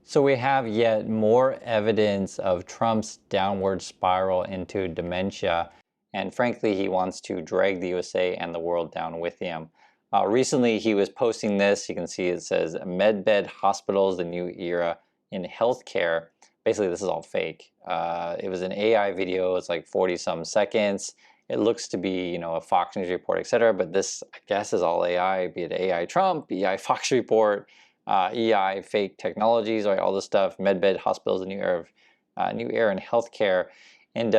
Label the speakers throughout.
Speaker 1: So we have yet more evidence of Trump's downward spiral into dementia, and frankly, he wants to drag the USA and the world down with him. Recently, he was posting this. You can see it says, "Medbed hospitals, the new era in healthcare." Basically, this is all fake. It was an AI video. It's like 40 some seconds. It looks to be, a Fox News report, etc. But this, I guess, is all AI, be it AI Trump, AI Fox report, EI, fake technologies, right, all this stuff, medbed hospitals, a new era in healthcare. And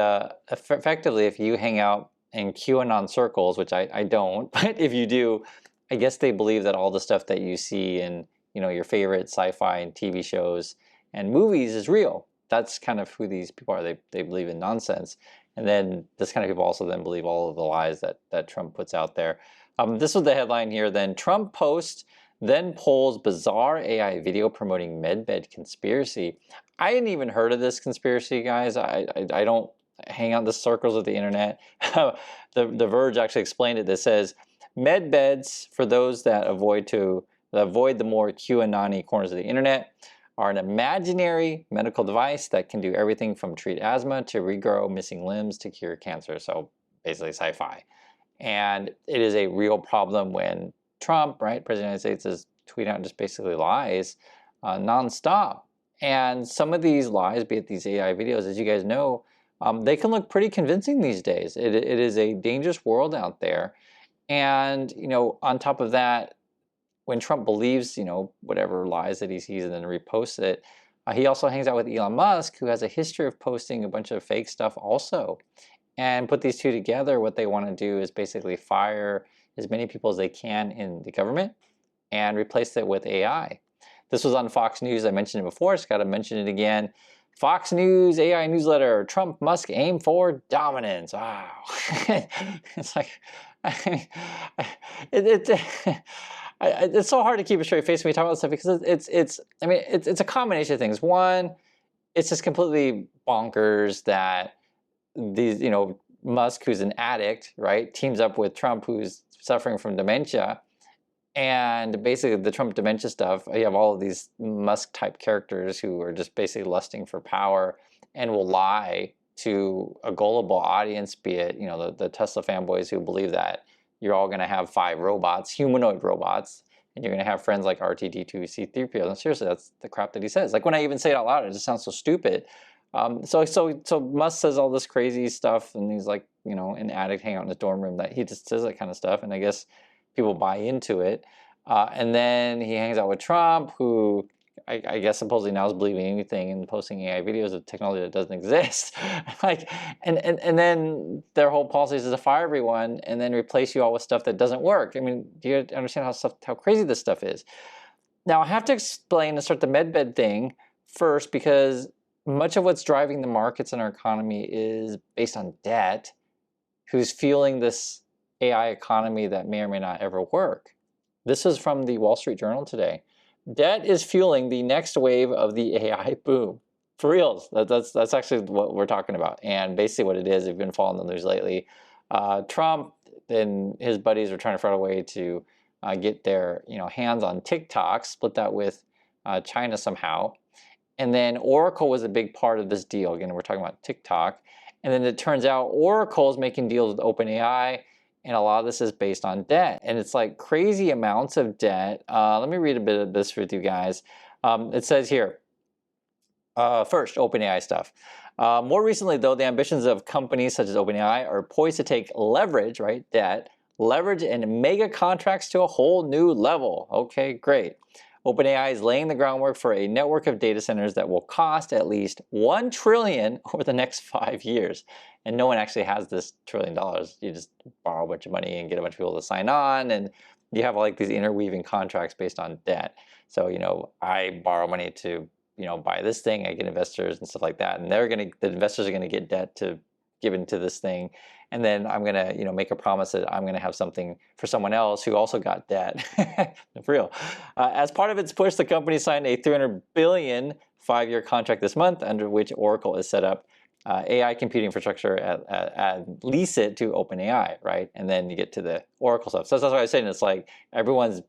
Speaker 1: effectively, if you hang out in QAnon circles, which I don't, but if you do, I guess they believe that all the stuff that you see in your favorite sci-fi and TV shows and movies is real. That's kind of who these people are. They believe in nonsense. And then this kind of people also then believe all of the lies that Trump puts out there. This was the headline here then. Trump post then polls bizarre AI video promoting medbed conspiracy. I hadn't even heard of this conspiracy, guys. I don't hang out in the circles of the internet. The Verge actually explained it. It says, medbeds, for those that avoid the more QAnon-y corners of the internet, are an imaginary medical device that can do everything from treat asthma to regrow missing limbs to cure cancer. So basically sci-fi. And it is a real problem when Trump, right, President of the United States, is tweeting out just basically lies nonstop. And some of these lies, be it these AI videos, as you guys know, they can look pretty convincing these days. It is a dangerous world out there. And, on top of that, when Trump believes, whatever lies that he sees and then reposts it, he also hangs out with Elon Musk, who has a history of posting a bunch of fake stuff also. And put these two together, what they want to do is basically fire as many people as they can in the government and replace it with AI. This was on Fox News. I mentioned it before. Just got to mention it again. Fox News AI newsletter, Trump, Musk aim for dominance. Wow. It's like, it's so hard to keep a straight face when we talk about this stuff because it's a combination of things. One, it's just completely bonkers that these, Musk, who's an addict, right, teams up with Trump, who's suffering from dementia. And basically the Trump dementia stuff, you have all of these Musk-type characters who are just basically lusting for power and will lie to a gullible audience, be it, the Tesla fanboys who believe that you're all going to have 5 robots, humanoid robots, and you're going to have friends like R2-D2, C-3PO. And seriously, that's the crap that he says. Like when I even say it out loud, it just sounds so stupid. So Musk says all this crazy stuff, and he's like, an addict hanging out in his dorm room, that he just says that kind of stuff, and I guess people buy into it. And then he hangs out with Trump, who I guess supposedly now is believing anything and posting AI videos of technology that doesn't exist. and then their whole policy is to fire everyone and then replace you all with stuff that doesn't work. I mean, do you understand how crazy this stuff is? Now I have to explain and start the medbed thing first, because much of what's driving the markets in our economy is based on debt, who's fueling this AI economy that may or may not ever work. This is from the Wall Street Journal today. Debt is fueling the next wave of the AI boom. For reals, that's actually what we're talking about. And basically what it is, if you've been following the news lately, Trump and his buddies are trying to find a way to get their hands on TikTok, split that with China somehow. And then Oracle was a big part of this deal. Again, we're talking about TikTok. And then it turns out Oracle is making deals with OpenAI, and a lot of this is based on debt. And it's like crazy amounts of debt. Let me read a bit of this with you guys. It says here, first, OpenAI stuff. More recently, though, the ambitions of companies such as OpenAI are poised to take leverage, right, debt, leverage and mega contracts to a whole new level. Okay, great. OpenAI is laying the groundwork for a network of data centers that will cost at least $1 trillion over the next 5 years. And no one actually has this $1 trillion. You just borrow a bunch of money and get a bunch of people to sign on, and you have like these interweaving contracts based on debt. So, I borrow money to, buy this thing, I get investors and stuff like that, and the investors are gonna get debt to give into this thing. And then I'm gonna, make a promise that I'm gonna have something for someone else who also got debt. For real. As part of its push, the company signed a $300 billion 5-year contract this month, under which Oracle is set up AI computing infrastructure and lease it to OpenAI, right? And then you get to the Oracle stuff. So that's what I was saying. It's like everyone's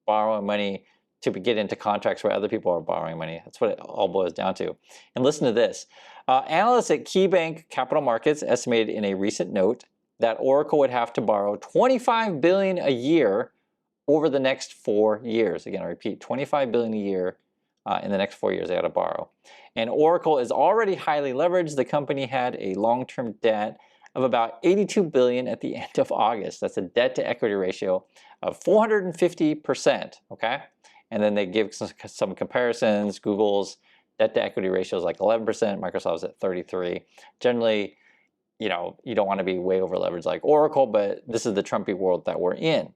Speaker 1: borrowing money to get into contracts where other people are borrowing money. That's what it all boils down to. And listen to this. Analysts at KeyBank Capital Markets estimated in a recent note that Oracle would have to borrow $25 billion a year over the next 4 years. Again, I repeat, $25 billion a year in the next 4 years they got to borrow. And Oracle is already highly leveraged. The company had a long-term debt of about $82 billion at the end of August. That's a debt-to-equity ratio of 450%, okay? And then they give some comparisons. Google's debt-to-equity ratio is like 11%, Microsoft's at 33%. Generally, you know, you don't want to be way over leveraged like Oracle, but this is the Trumpy world that we're in.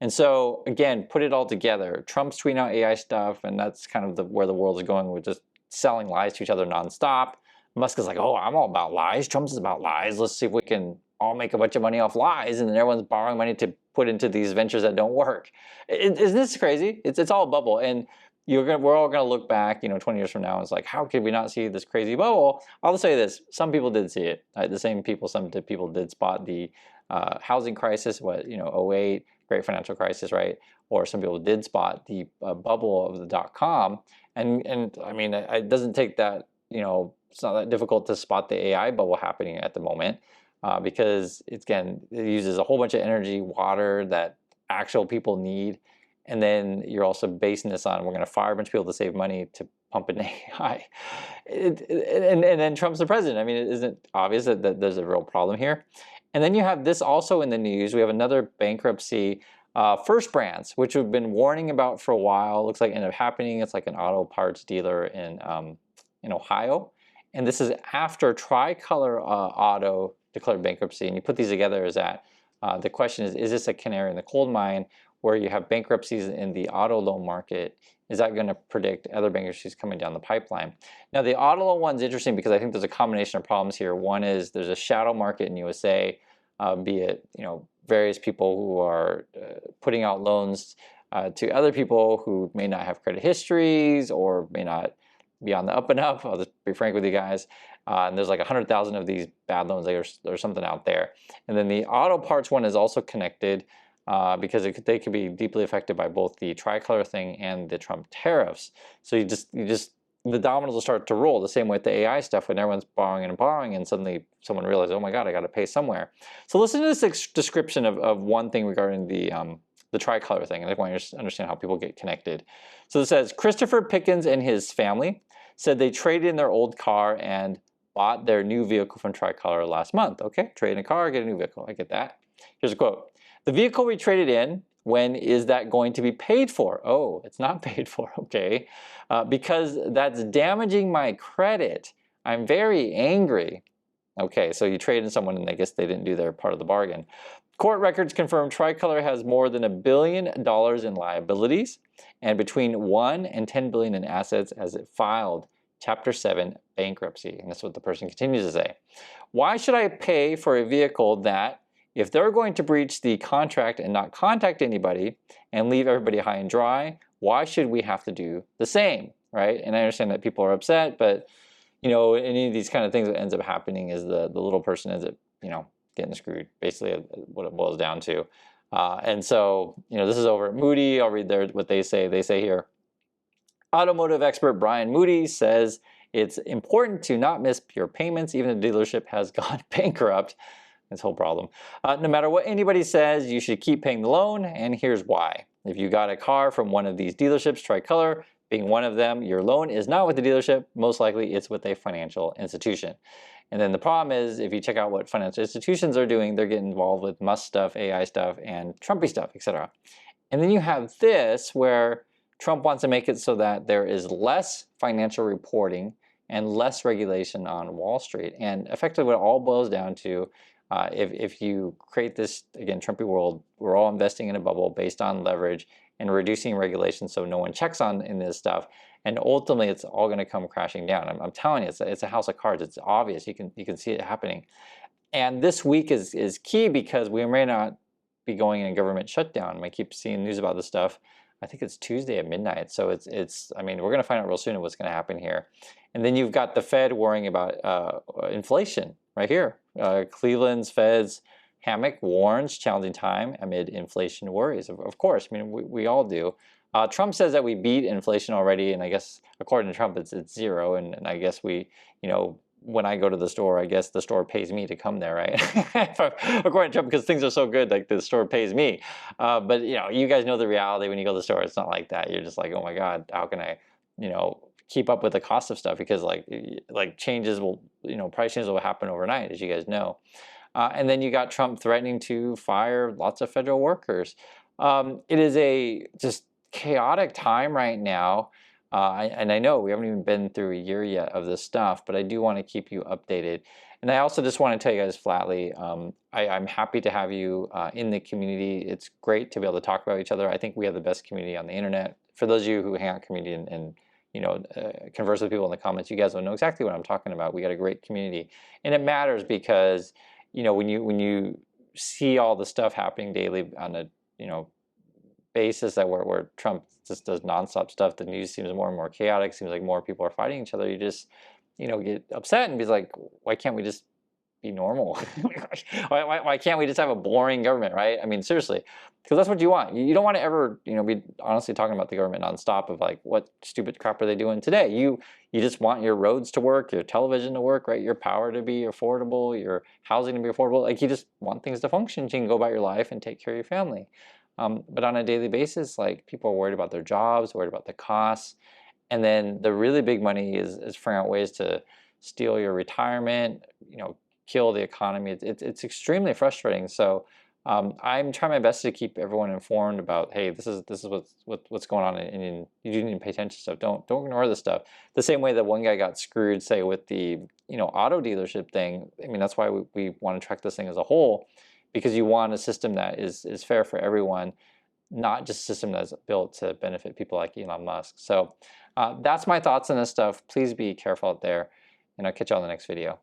Speaker 1: And so, again, put it all together. Trump's tweeting out AI stuff, and that's kind of where the world is going with just selling lies to each other nonstop. Musk is like, oh, I'm all about lies. Trump's about lies. Let's see if we can all make a bunch of money off lies. And then everyone's borrowing money to put into these ventures that don't work. Isn't this crazy? It's all a bubble. And we're all going to look back, 20 years from now, and it's like, how could we not see this crazy bubble? I'll just say this. Some people did see it. The same people, some people did spot the housing crisis, '08, great financial crisis, right? Or some people did spot the bubble of the .com. And I mean, it doesn't take that, it's not that difficult to spot the AI bubble happening at the moment because it uses a whole bunch of energy, water that actual people need. And then you're also basing this on, we're going to fire a bunch of people to save money to pump in AI. And then Trump's the president. I mean, it isn't obvious that there's a real problem here. And then you have this also in the news. We have another bankruptcy, First Brands, which we've been warning about for a while. Looks like it ended up happening. It's like an auto parts dealer in Ohio. And this is after Tricolor Auto declared bankruptcy. And you put these together is that the question is this a canary in the coal mine where you have bankruptcies in the auto loan market? Is that going to predict other bankruptcies coming down the pipeline? Now, the auto loan one's interesting because I think there's a combination of problems here. One is there's a shadow market in USA, be it various people who are putting out loans to other people who may not have credit histories or may not be on the up and up. I'll just be frank with you guys. And there's like 100,000 of these bad loans. There's something out there. And then the auto parts one is also connected because they could be deeply affected by both the Tricolor thing and the Trump tariffs. So the dominoes will start to roll the same way with the AI stuff when everyone's borrowing and suddenly someone realizes, oh my God, I got to pay somewhere. So listen to this description of one thing regarding the Tricolor thing, and I want you to understand how people get connected. So it says, Christopher Pickens and his family said they traded in their old car and bought their new vehicle from Tricolor last month. Okay, trade in a car, get a new vehicle. I get that. Here's a quote. The vehicle we traded in, when is that going to be paid for? Oh, it's not paid for, okay. Because that's damaging my credit. I'm very angry. Okay, so you trade in someone and I guess they didn't do their part of the bargain. Court records confirm Tricolor has more than $1 billion in liabilities and between $1 and $10 billion in assets as it filed Chapter 7 bankruptcy. And that's what the person continues to say. Why should I pay for a vehicle that, if they're going to breach the contract and not contact anybody and leave everybody high and dry, why should we have to do the same, right? And I understand that people are upset, but any of these kind of things that ends up happening is the little person ends up, getting screwed, basically what it boils down to. And so, this is over at Moody. I'll read what they say. They say here, automotive expert Brian Moody says it's important to not miss your payments even if the dealership has gone bankrupt. This whole problem. No matter what anybody says, you should keep paying the loan, and here's why. If you got a car from one of these dealerships, Tricolor being one of them, your loan is not with the dealership. Most likely it's with a financial institution. And then the problem is, if you check out what financial institutions are doing, they're getting involved with Musk stuff, AI stuff, and Trumpy stuff, etc. And then you have this where Trump wants to make it so that there is less financial reporting and less regulation on Wall Street. And effectively what it all boils down to, if you create this, again, Trumpy world, we're all investing in a bubble based on leverage and reducing regulation so no one checks in this stuff. And ultimately, it's all going to come crashing down. I'm telling you, it's a house of cards. It's obvious. You can see it happening. And this week is key because we may not be going in a government shutdown. I keep seeing news about this stuff. I think it's Tuesday at midnight. So I mean, we're going to find out real soon what's going to happen here. And then you've got the Fed worrying about inflation right here. Cleveland's Fed's Hammock warns challenging time amid inflation worries. Of course, I mean, we all do. Trump says that we beat inflation already, and I guess according to Trump, it's 0. And I guess we, when I go to the store, I guess the store pays me to come there, right? According to Trump, because things are so good, like the store pays me. But you guys know the reality when you go to the store. It's not like that. You're just like, oh my God, how can I, keep up with the cost of stuff? Because like changes will, price changes will happen overnight, as you guys know. And then you got Trump threatening to fire lots of federal workers. It is a just chaotic time right now. And I know we haven't even been through a year yet of this stuff, but I do want to keep you updated. And I also just want to tell you guys flatly, I'm happy to have you in the community. It's great to be able to talk about each other. I think we have the best community on the internet. For those of you who hang out community and converse with people in the comments, you guys will know exactly what I'm talking about. We got a great community. And it matters because when you see all the stuff happening daily on a basis that where Trump just does nonstop stuff, the news seems more and more chaotic. Seems like more people are fighting each other. You just get upset and be like, why can't we just be normal? why can't we just have a boring government, right? I mean, seriously, because that's what you want. You don't want to ever be honestly talking about the government nonstop of like, what stupid crap are they doing today? You just want your roads to work, your television to work, right? Your power to be affordable, your housing to be affordable. Like you just want things to function so you can go about your life and take care of your family. But on a daily basis, like people are worried about their jobs, worried about the costs. And then the really big money is figuring out ways to steal your retirement, kill the economy. It's extremely frustrating. So I'm trying my best to keep everyone informed about, hey, this is what's going on, and you do need to pay attention to stuff. Don't ignore this stuff. The same way that one guy got screwed, say with the auto dealership thing. I mean, that's why we want to track this thing as a whole, because you want a system that is fair for everyone, not just a system that's built to benefit people like Elon Musk. So that's my thoughts on this stuff. Please be careful out there, and I'll catch you on the next video.